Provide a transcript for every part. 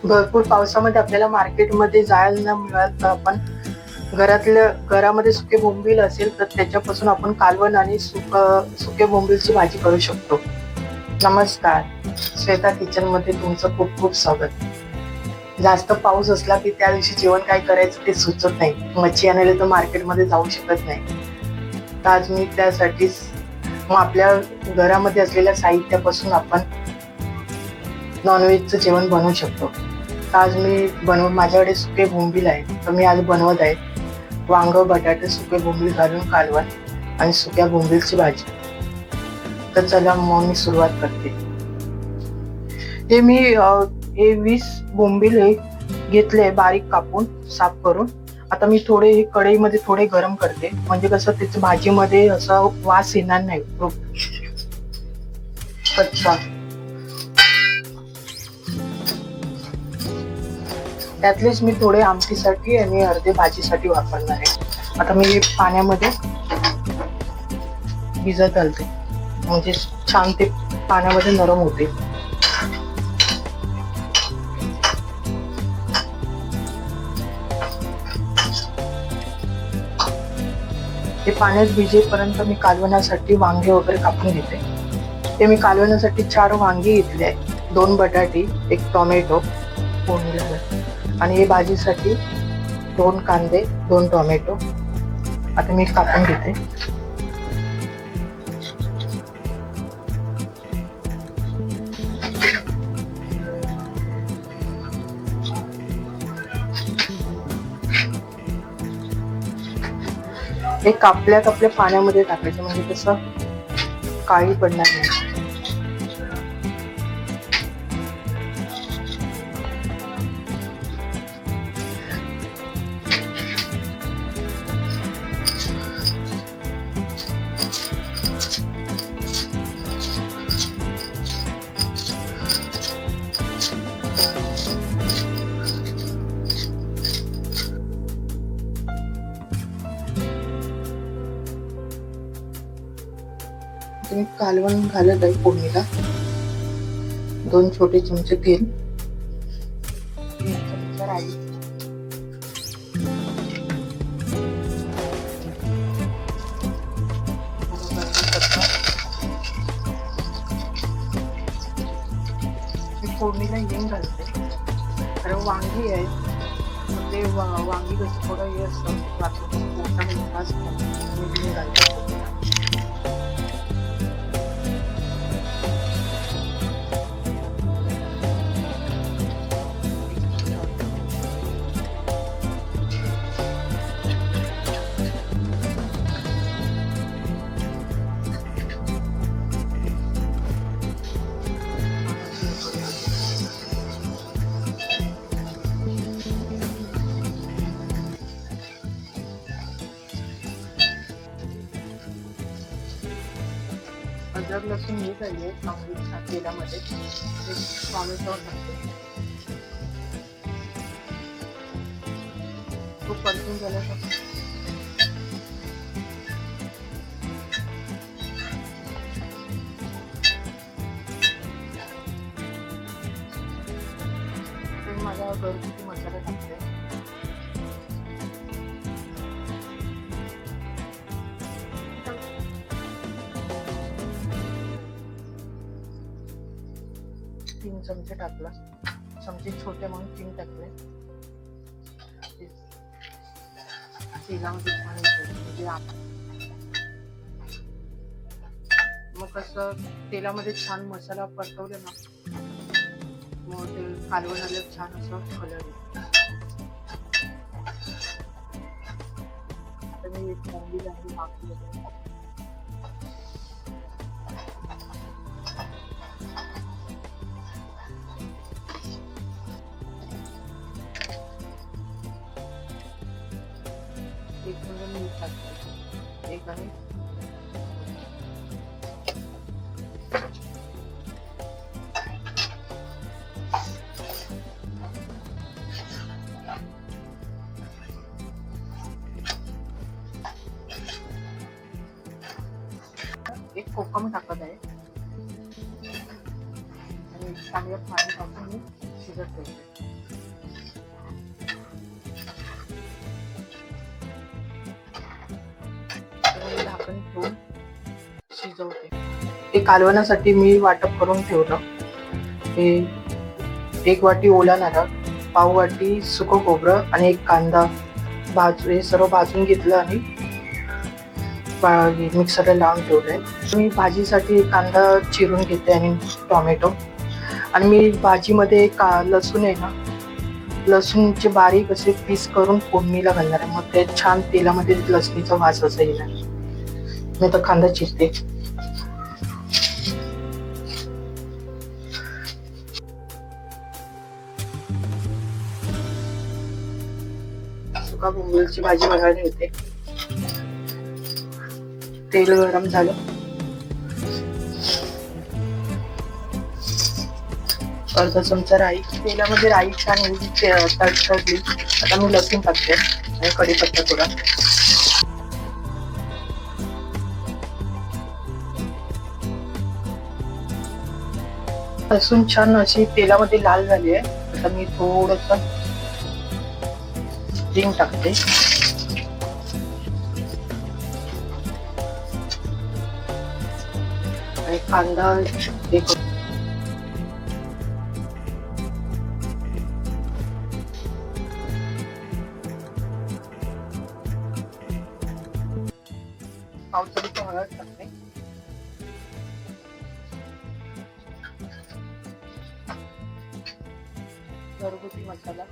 भरपूर पावसामध्ये आपल्याला मार्केटमध्ये जायला न मिळालं तर आपण घरामध्ये सुके बोंबील असेल तर त्याच्यापासून आपण कालवण आणि सुके बोंबीलची भाजी करू शकतो. नमस्कार, श्वेता किचन मध्ये तुमचं खूप खूप स्वागत. जास्त पाऊस असला की त्या दिवशी जेवण काय करायचं ते सुचत नाही. मच्छी आणायला तर मार्केटमध्ये जाऊ शकत नाही. तर आज मी त्यासाठीच मग आपल्या घरामध्ये असलेल्या साहित्यापासून आपण नॉनव्हेजचं जेवण बनवू शकतो. आज मी माझ्याकडे सुके बोंबील आहे तर मी आज बनवत आहे वांग बटाटे सुके बोंबील घालून कालवण आणि सुक्या बोंबीलची भाजी. तर चला मग मी सुरुवात करते. हे 20 बोंबील हे घेतले बारीक कापून साफ करून. आता मी थोडे हे कढईमध्ये थोडे गरम करते म्हणजे कसं त्याच्या भाजीमध्ये असं वास येणार नाही कच्चा. त्यातलेच मी थोडे आमटीसाठी आणि अर्धे भाजीसाठी वापरणार आहे. आता मी हे पाण्यामध्ये भिजत घालते म्हणजे छान ते पाण्यामध्ये नरम होते. ते पाण्यात भिजेपर्यंत मी कालवण्यासाठी वांगे वगैरे कापून घेते. ते मी कालवण्यासाठी 4 वांगी घेतले आहे, 2 बटाटे, 1 टोमॅटो फोडणीला आणि हे भाजीसाठी 2 कांदे, 2 टोमॅटो. आता मी कापून घेते. हे कापल्या पाण्यामध्ये टाकायचं म्हणजे कसं काळी पडणार नाही. मी कालवण घालत आहे फोडणीला. 2 छोटे चमचे तेल, 1 चमचा राई, फोडणीला हिंग घालते. कारण वांगी आहे ते वांगी कसं थोडं हे असतं पोटामध्ये वास हिंग घालते. अद्रक लसूण हे झाले चांगली तेलामध्ये टोमॅटो टाकते. तो परतून झाल्यापासून माझा घरगुती मसाला टाकते. तीन चमचे टाकला, चमचे छोटे म्हणून 3 टाकले. तेलामध्ये छान म्हणजे मग कसं तेलामध्ये छान मसाला परतवले ना मग ते कालवणाला छान असं कलर येतो. आता मी एक बोंबील आणि वांगी वगैरे एक म्हणजे मीठ टाकते, एक आणि एक कोकम टाकत आहे आणि चांगलं पाणी टाकून मी भाजत ठेवते. झाकण ठेवून शिजवते. हे कालवण्यासाठी मी वाटप करून ठेवलं. हे 1 वाटी ओला नारळ, पाव वाटी सुकं खोबरं आणि 1 कांदा हे सर्व भाजून घेतलं आणि मिक्सरला लावून ठेवलंय. मी भाजीसाठी कांदा चिरून घेते आणि टोमॅटो, आणि मी भाजीमध्ये लसूण आहे ना, लसूणचे बारीक असे पीस करून फोडणीला घालणार आहे. मग ते छान तेलामध्ये लसणीचा वास असा येणार. मी आता कांदा चिरते. सुका बोंबीलची भाजी बनवायला घेते. तेल गरम झालं. अर्धा चमचा राई. तेलामध्ये राई छान तडतडली. आता मी लसूण टाकते आणि कढीपत्ता थोडा. लसूण छान अशी तेलामध्ये लाल झाली आहे. आता मी थोडस हिंग टाकते. आणि कांदा पावसाळ्याची हळद टाकते. घरगुती मसाला,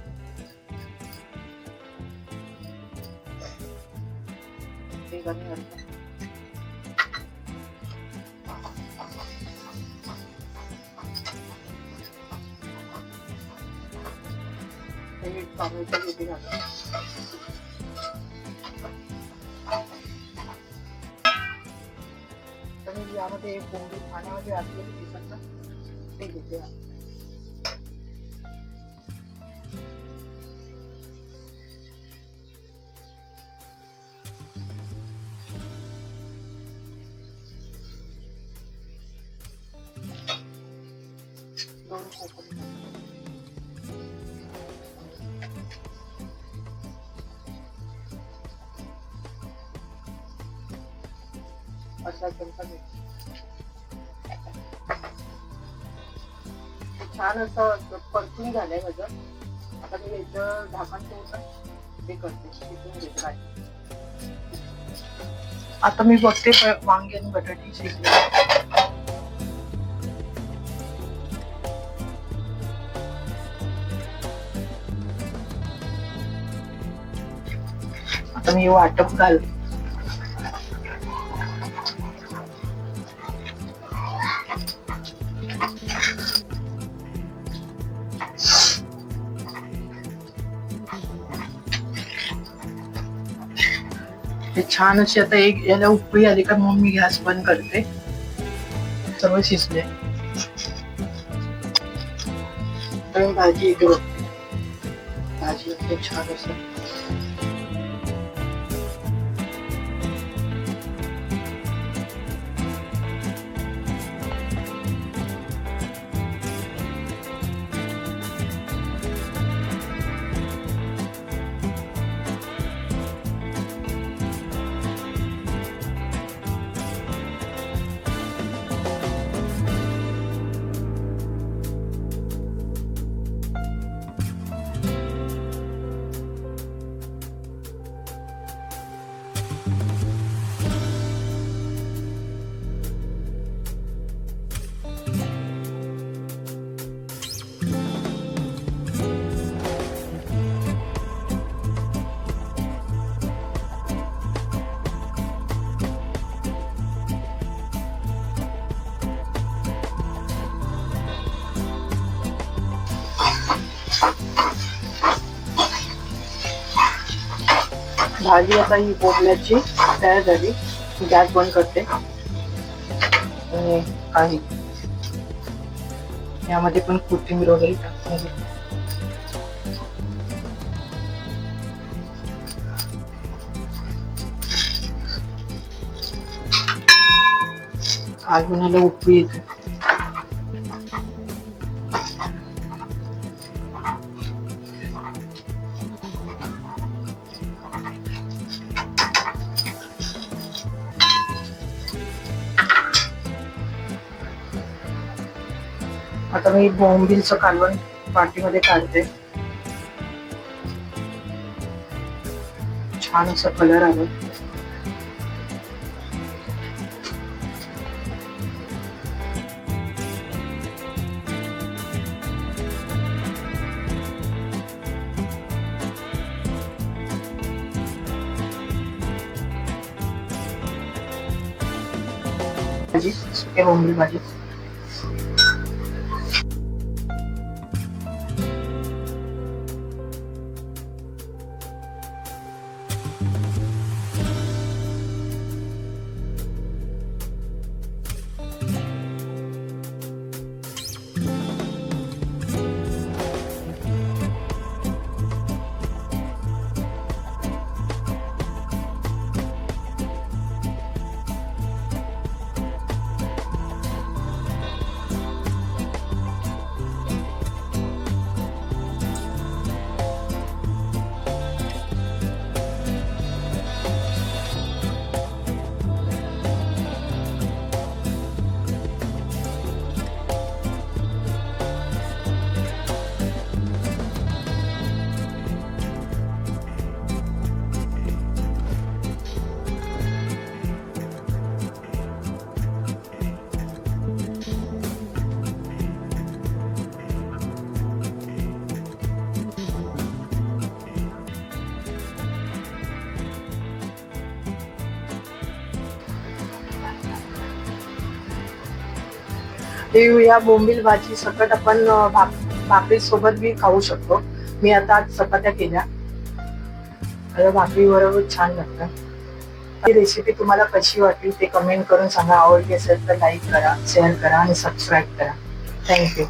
यामध्ये बोंबील पाण्यामध्ये आटलेली दिसत ना, ते घेते. असा चमचा घ्यायचा. छान असं परतून झालंय माझं. आता मी याचं झाकण ठेवून हे करते, शिजवून घेते भाजी. आता मी बघते वांगी आणि बटाटे शिजले. आता मी वाटप घालते. छान अशी आता एक याला उकळी आली का मग मी गॅस बंद करते. सर्व शिजले. तर भाजी इथे बघते. भाजी इथे छान असं भाजी आता ही बोंबल्याची तयार झाली. गॅस बंद करते. आणि काही यामध्ये पण कोथिंबीर वगैरे टाकून कालवणाला उकळी येते. आता मी बोंबीलचं कालवण वाटीमध्ये काढते. छान असं कलर आलं. भाजी, सुके बोंबील भाजी. या बोंबील भाजी सकट आपण भाकरी सोबत बी खाऊ शकतो. मी आता आज चपात्या केल्या, भाकरी बरोबर छान लागतं. ही रेसिपी तुम्हाला कशी वाटली ते कमेंट करून सांगा. आवडली असेल तर लाईक करा, शेअर करा आणि सबस्क्राईब करा. थँक्यू.